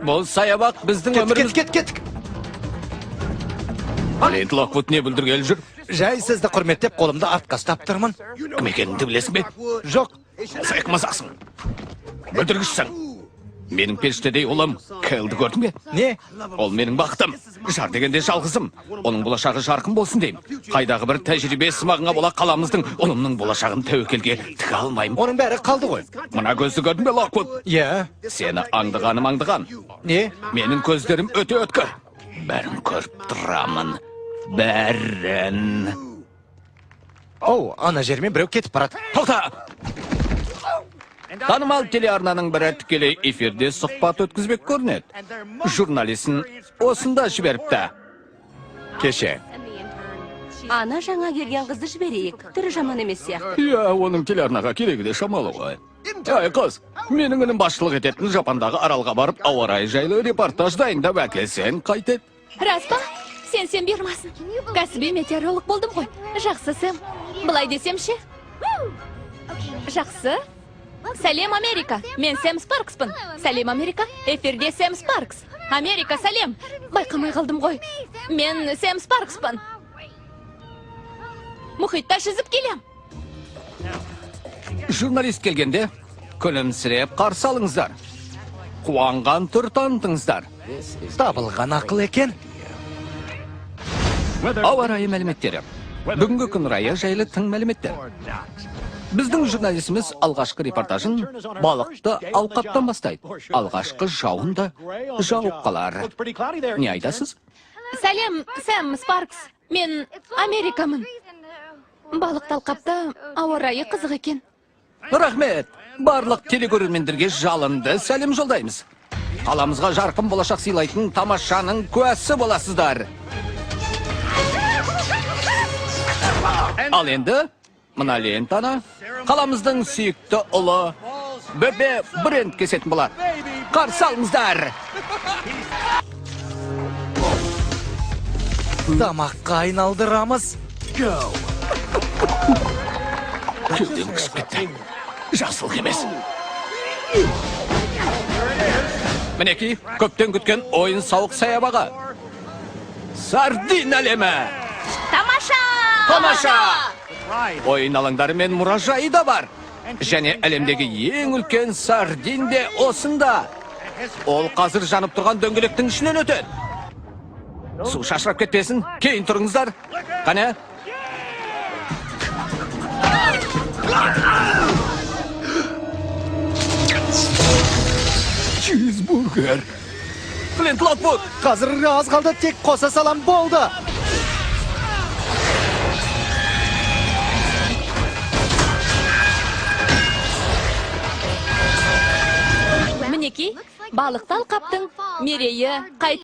Бұл саябақ біздің өміріміз... Кеттік. Лейнд Локвуд не бүлдіргелі жүр? Жай сізді құрметтеп қолымда артқа ұстап тұрмын. Кім екеніңді білесің бе? Жоқ. Сайық мазақсың. Бүлдіргішсің. Менің періштедей ұлым Кэлді көрдің бе? Не? Ол менің бақытым. Жар дегенде жалғызым. Оның болашағы жарқын болсын деймін. Қайдағы бір тәжірибе сымағыңа бола қаламыздың ұлымның болашағын тәуекелге тіге алмаймын. Оның бәрі қалды ғой. Мына көзді көрдің бе, Локвуд? Иә. Сені аңдыған. Не? Менің көздерім өте өткір. Бәрін көріп тұрамын. Бәрін. Оу, ана жермен біреу кетіп барады. Тоқта! Танымал телеарнаның бірі тікелей эфирде сұхбат өткізбек көрінеді. Журналисін осында жіберіпті. Кеше. Ана жаңа келген қызды жіберейік. Түрі жаман емес сияқты. Иә, оның телеарнаға керегі де шамалы ғой. Ай, қыз, менің інім басшылық ететін Жапандағы аралға барып, ауа райы жайлы репортаж дайындап әкелсең қайтеді. Рас па? Сен бермасын. Кәсіби метеоролог болдым ғой. Жақсы, Сэм. Бұлай десем ше? Жақсы. Сәлем, Америка. Мен Сэм Спаркспын. Сәлем, Америка. Эфирде Сэм Спаркс. Америка, сәлем. Байқамай қалдым ғой. Мен Сэм Спаркспын. Мұхитта жүзіп келем. Журналист келгенде, күлімсіреп қарсы алыңыздар. Қуанған түр танытыңыздар. Табылған ақыл екен. Ауа райы мәліметтері. Бүгінгі күн райы жайлы тың мәліметтер. Біздің журналисіміз алғашқы репортажын балықты алқаптан бастайды. Алғашқы жауында жауып қалар. Не айтасыз? Сәлем, Сэм Спаркс. Мен Америкамын. Балықты алқапта ауа райы қызық екен. Рахмет. Барлық телекөрермендерге жалынды сәлем жолдаймыз. Қаламызға жарқын болашақ сыйлайтын тамашаның куәсі боласыздар. Ал енді, мына лентаны қаламыздың сүйікті ұлы Бөбе Брент кесетін болады. Қарсы алыңыздар. Тамаққа айналдырамыз. Кеудем қысып кетті. Жақсылық емес. Мінеки, көптен күткен ойын сауық саябағы. Сардин әлемі. Тамаша! Ойын алаңдары мен мұражайы да бар. Және әлемдегі ең үлкен сардин де осында. Ол қазір жанып тұрған дөңгелектің ішінен өтеді. Су шашырап кетпесін, кейін тұрыңыздар. Қане? Чизбургер. Лейнд Локвуд. Қазір аз қалды, тек қоса салам болды. Мінеки, балықты алқаптың мерейі қайт